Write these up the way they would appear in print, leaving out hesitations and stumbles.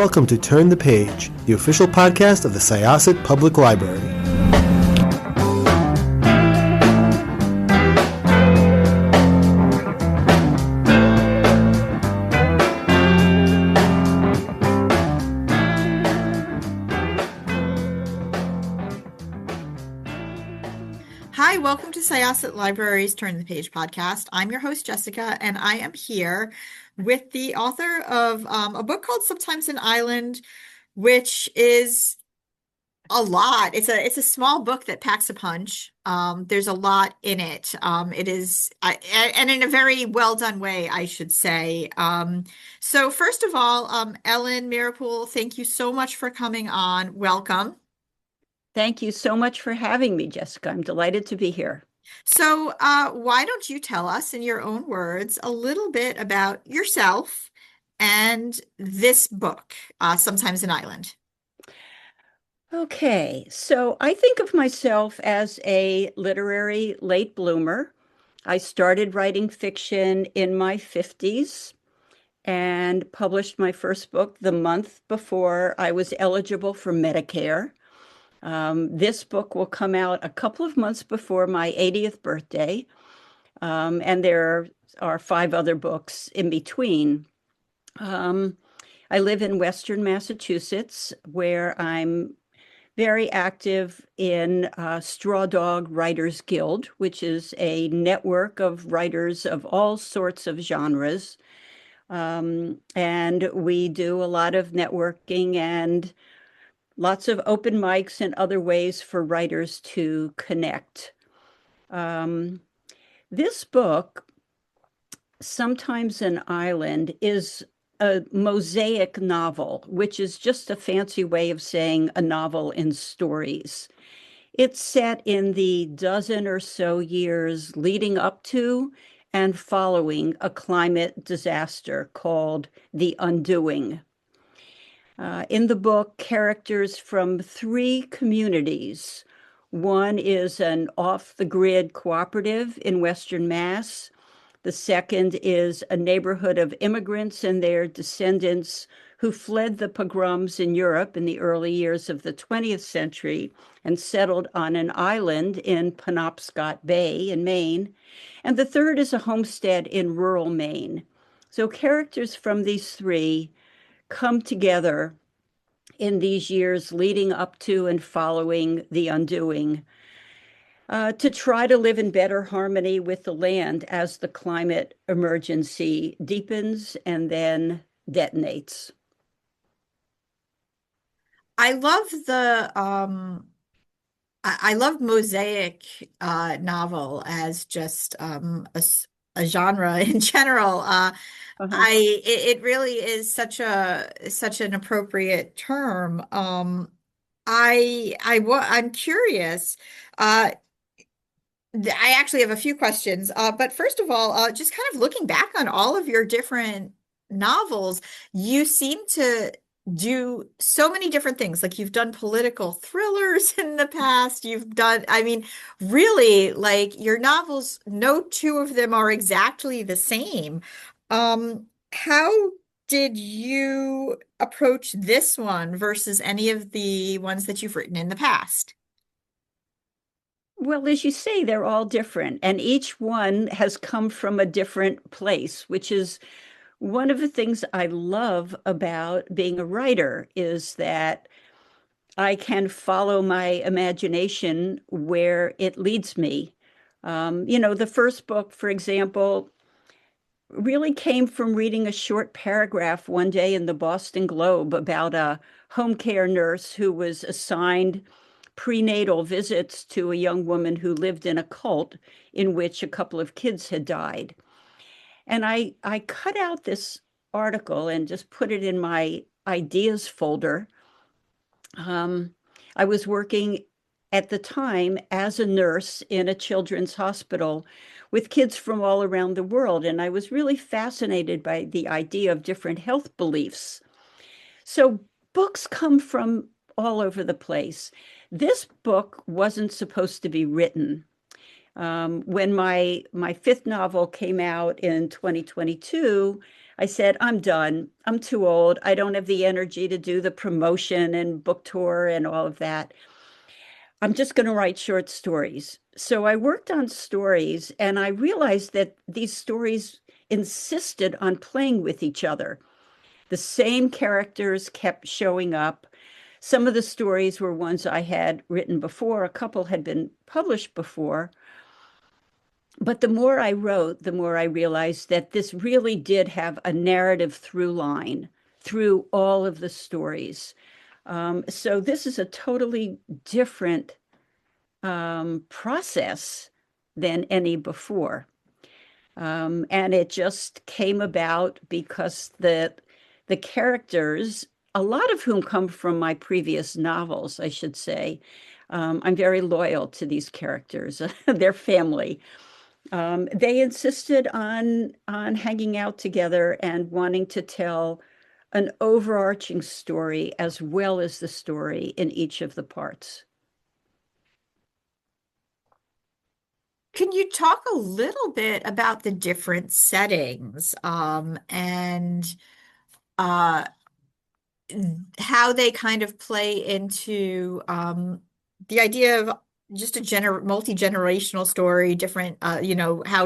welcome to Turn the Page, the official podcast of the Syosset Public Library. Hi, welcome to Syosset Library's Turn the Page podcast. I'm your host, Jessica, and I am here with the author of a book called Sometimes an Island, which is a lot. It's a small book that packs a punch. There's a lot in it. It is, and in a very well done way, I should say. So first of all, Ellen Meeropol, thank you so much for coming on. Welcome. Thank you so much for having me, Jessica. I'm delighted to be here. So, why don't you tell us in your own words a little bit about yourself and this book, Sometimes an Island? Okay, so I think of myself as a literary late bloomer. I started writing fiction in my 50s and published my first book the month before I was eligible for Medicare. This book will come out a couple of months before my 80th birthday, and there are 5 other books in between. I live in Western Massachusetts, where I'm very active in Straw Dog Writers Guild, which is a network of writers of all sorts of genres. And we do a lot of networking and lots of open mics and other ways for writers to connect. This book, Sometimes an Island, is a mosaic novel, which is just a fancy way of saying a novel in stories. It's set in the dozen or so years leading up to and following a climate disaster called The Undoing. In the book, characters from 3 communities. One is an off-the-grid cooperative in Western Mass. The second is a neighborhood of immigrants and their descendants who fled the pogroms in Europe in the early years of the 20th century and settled on an island in Penobscot Bay in Maine. And the third is a homestead in rural Maine. So characters from these 3 come together in these years leading up to and following the undoing to try to live in better harmony with the land as the climate emergency deepens and then detonates. I love I love mosaic novel as just a genre in general. Uh-huh. It really is such an appropriate term. I'm curious. I actually have a few questions. But first of all, just kind of looking back on all of your different novels, you seem to do so many different things. Like you've done political thrillers in the past. I mean, really, like your novels, no 2 of them are exactly the same. How did you approach this one versus any of the ones that you've written in the past? Well, as you say, they're all different, and each one has come from a different place, which is one of the things I love about being a writer is that I can follow my imagination where it leads me. The first book, for example, really came from reading a short paragraph one day in the Boston Globe about a home care nurse who was assigned prenatal visits to a young woman who lived in a cult in which a couple of kids had died. And I cut out this article and just put it in my ideas folder. I was working at the time as a nurse in a children's hospital with kids from all around the world. And I was really fascinated by the idea of different health beliefs. So books come from all over the place. This book wasn't supposed to be written. When my fifth novel came out in 2022, I said, I'm done. I'm too old. I don't have the energy to do the promotion and book tour and all of that. I'm just going to write short stories. So I worked on stories and I realized that these stories insisted on playing with each other. The same characters kept showing up. Some of the stories were ones I had written before, a couple had been published before. But the more I wrote, the more I realized that this really did have a narrative through line through all of the stories. So this is a totally different process than any before. And it just came about because the characters, a lot of whom come from my previous novels, I should say, I'm very loyal to these characters, their family. They insisted on hanging out together and wanting to tell an overarching story as well as the story in each of the parts. Can you talk a little bit about the different settings and uh, how they kind of play into the idea of just a multi-generational story, different, how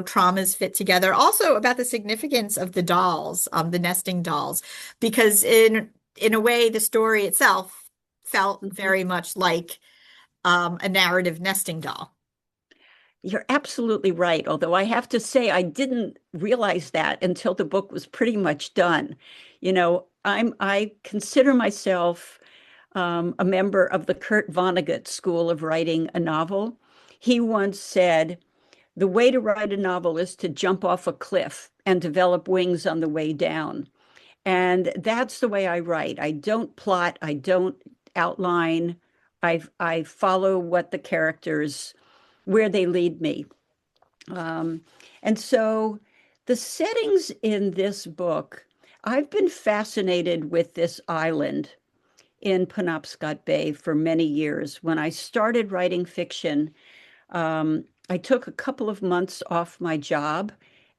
traumas fit together. Also about the significance of the dolls, the nesting dolls, because in a way, the story itself felt very much like a narrative nesting doll. You're absolutely right. Although I have to say, I didn't realize that until the book was pretty much done. I consider myself a member of the Kurt Vonnegut School of Writing a Novel. He once said, the way to write a novel is to jump off a cliff and develop wings on the way down. And that's the way I write. I don't plot, I don't outline. I follow what the characters, where they lead me. Um, and so the settings in this book, I've been fascinated with this island in Penobscot Bay for many years. When I started writing fiction, I took a couple of months off my job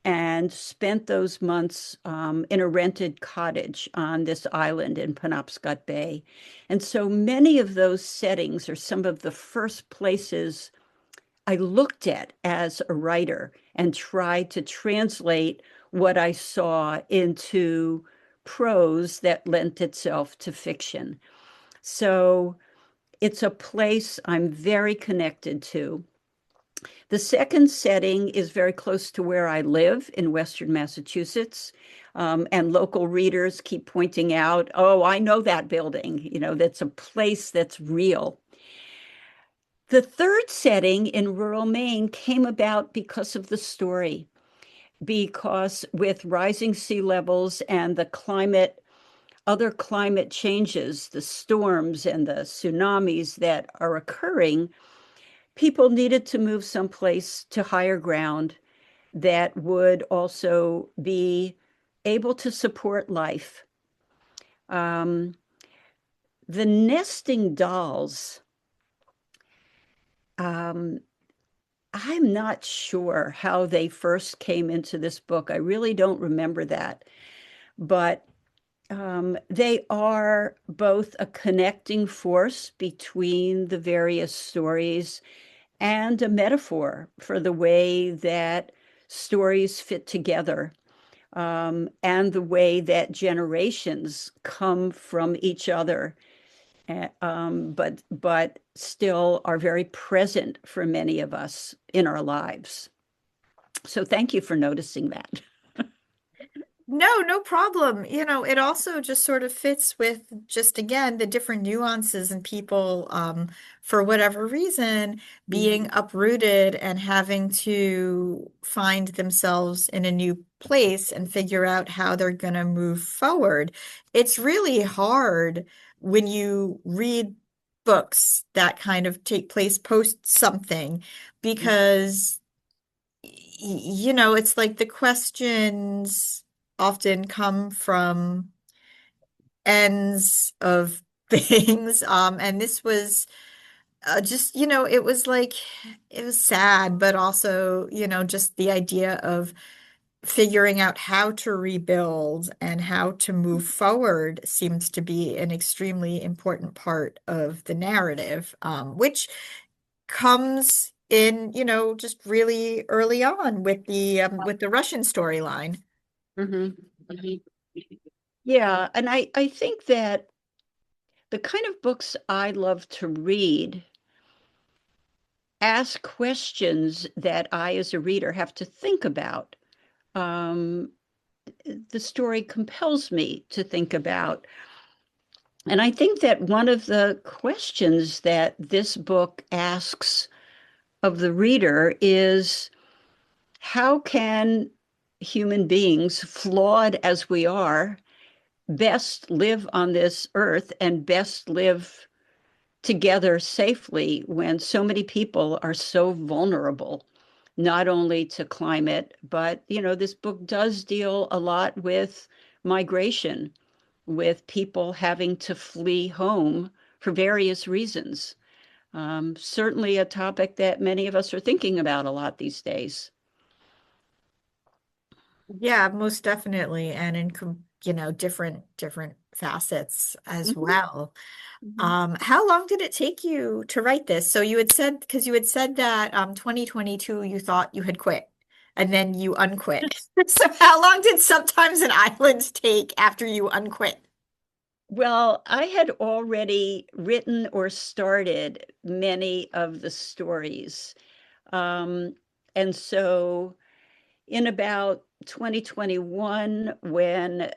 and spent those months in a rented cottage on this island in Penobscot Bay. And so many of those settings are some of the first places I looked at as a writer and tried to translate what I saw into prose that lent itself to fiction. So it's a place I'm very connected to. The second setting is very close to where I live in Western Massachusetts. And local readers keep pointing out, oh, I know that building. That's a place that's real. The third setting in rural Maine came about because of the story, because with rising sea levels and other climate changes, the storms and the tsunamis that are occurring, people needed to move someplace to higher ground that would also be able to support life. The nesting dolls, um, I'm not sure how they first came into this book. I really don't remember that. But they are both a connecting force between the various stories and a metaphor for the way that stories fit together, and the way that generations come from each other, but still are very present for many of us in our lives. So thank you for noticing that. No, no problem. It also just sort of fits with just again the different nuances and people, for whatever reason, being uprooted and having to find themselves in a new place and figure out how they're going to move forward. It's really hard when you read books that kind of take place post something because it's like the questions often come from ends of things. And this was just, it was like, it was sad, but also, just the idea of figuring out how to rebuild and how to move forward seems to be an extremely important part of the narrative, which comes in, just really early on with the Russian storyline. Mhm. Yeah, and I think that the kind of books I love to read ask questions that I, as a reader, have to think about. Um, the story compels me to think about. And I think that one of the questions that this book asks of the reader is how can human beings, flawed as we are, best live on this earth and best live together safely when so many people are so vulnerable, not only to climate, but, this book does deal a lot with migration, with people having to flee home for various reasons. Certainly a topic that many of us are thinking about a lot these days. Yeah, most definitely, and in different facets as Mhm, well. mhm. How long did it take you to write this? So you had said, because you had said that 2022 you thought you had quit and then you unquit. So how long did Sometimes an Island take after you unquit? Well, I had already written or started many of the stories. Um, and so in about 2021, when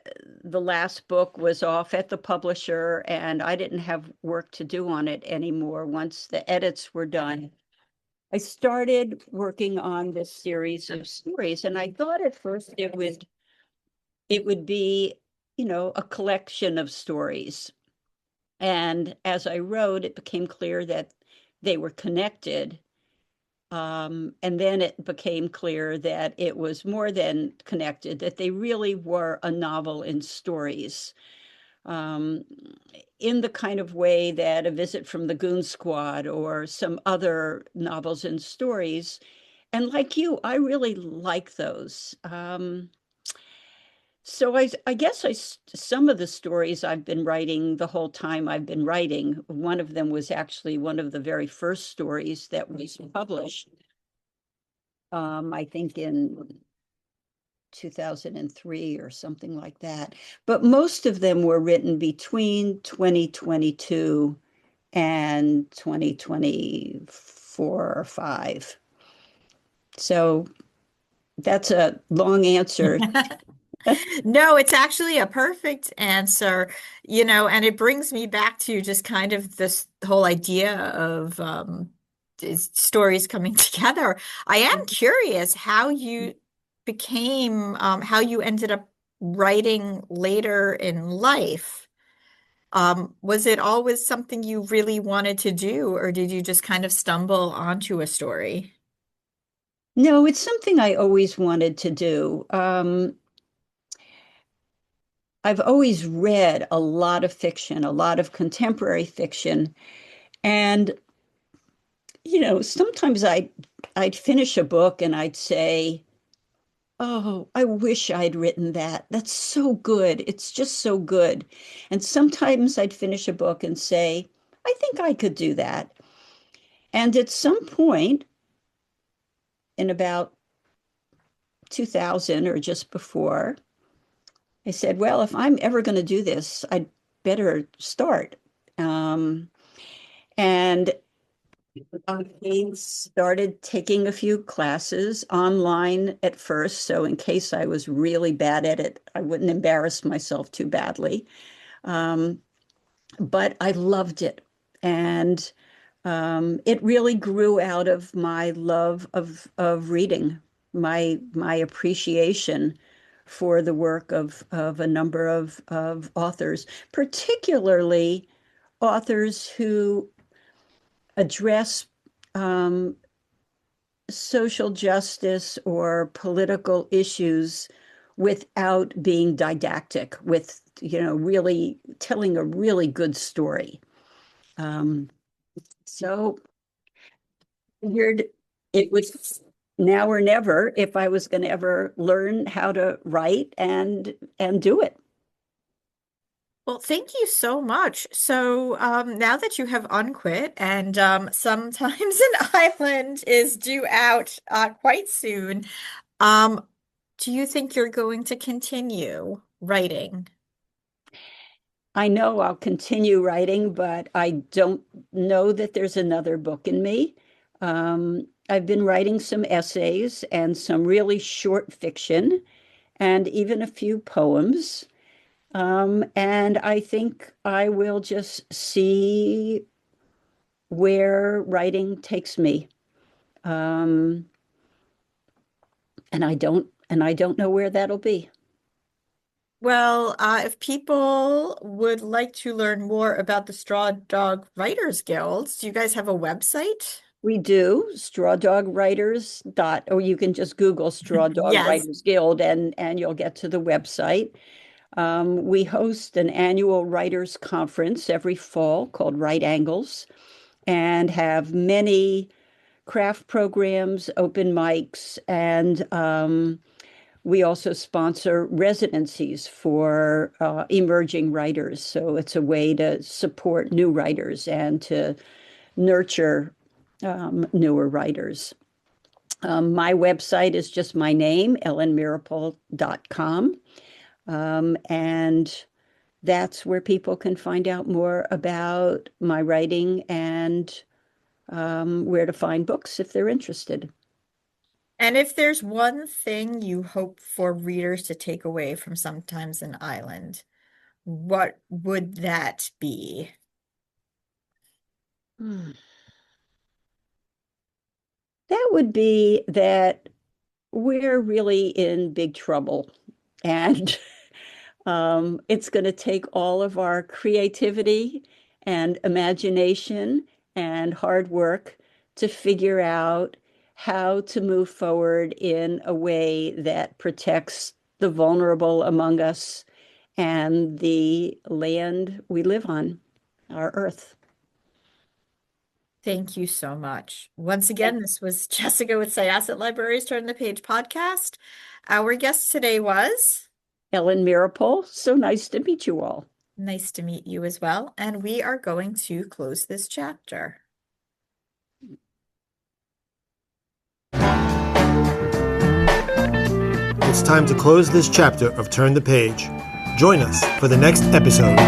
the last book was off at the publisher and I didn't have work to do on it anymore, once the edits were done, I started working on this series of stories. And I thought at first it would be, a collection of stories. And as I wrote, it became clear that they were connected. And then it became clear that it was more than connected, that they really were a novel in stories, um, in the kind of way that A Visit from the Goon Squad or some other novels and stories. And like you, I really like those. So I guess some of the stories I've been writing the whole time I've been writing, one of them was actually one of the very first stories that was published, I think in 2003 or something like that. But most of them were written between 2022 and 2024 or 5. So that's a long answer. No, it's actually a perfect answer, and it brings me back to just kind of this whole idea of these stories coming together. I am curious how you ended up writing later in life. Was it always something you really wanted to do, or did you just kind of stumble onto a story? No, it's something I always wanted to do. I've always read a lot of fiction, a lot of contemporary fiction, and sometimes I'd finish a book and I'd say, "Oh, I wish I'd written that. That's so good. It's just so good." And sometimes I'd finish a book and say, "I think I could do that." And at some point in about 2000 or just before, I said, well, if I'm ever going to do this, I'd better start. Um, and I started taking a few classes online at first. So, in case I was really bad at it, I wouldn't embarrass myself too badly. Um, but I loved it. And it really grew out of my love of reading, my appreciation for the work of a number of authors, particularly authors who address um, social justice or political issues without being didactic, with really telling a really good story. Um, So figured it was now or never if I was going to ever learn how to write and do it. Well, thank you so much. So now that you have unquit and Sometimes an Island is due out quite soon, um, do you think you're going to continue writing? I know I'll continue writing, but I don't know that there's another book in me. I've been writing some essays and some really short fiction and even a few poems. And I think I will just see where writing takes me. Um, and I don't know where that'll be. Well, if people would like to learn more about the Straw Dog Writers Guild, do you guys have a website? We do Straw Dog Writers dot, or you can just Google Straw Dog Yes. Writers Guild and you'll get to the website. We host an annual writers conference every fall called Right Angles and have many craft programs, open mics, and we also sponsor residencies for emerging writers. So it's a way to support new writers and to nurture newer writers. My website is just my name, ellenmeeropol.com. And that's where people can find out more about my writing and where to find books if they're interested. And if there's one thing you hope for readers to take away from Sometimes an Island, what would that be? Hmm. That would be that we're really in big trouble. And it's going to take all of our creativity and imagination and hard work to figure out how to move forward in a way that protects the vulnerable among us and the land we live on, our earth. Thank you so much. Once again, this was Jessica with Syosset Libraries Turn the Page podcast. Our guest today was Ellen Meeropol, so nice to meet you all. nice to meet you as well. And we are going to close this chapter. It's time to close this chapter of Turn the Page. Join us for the next episode.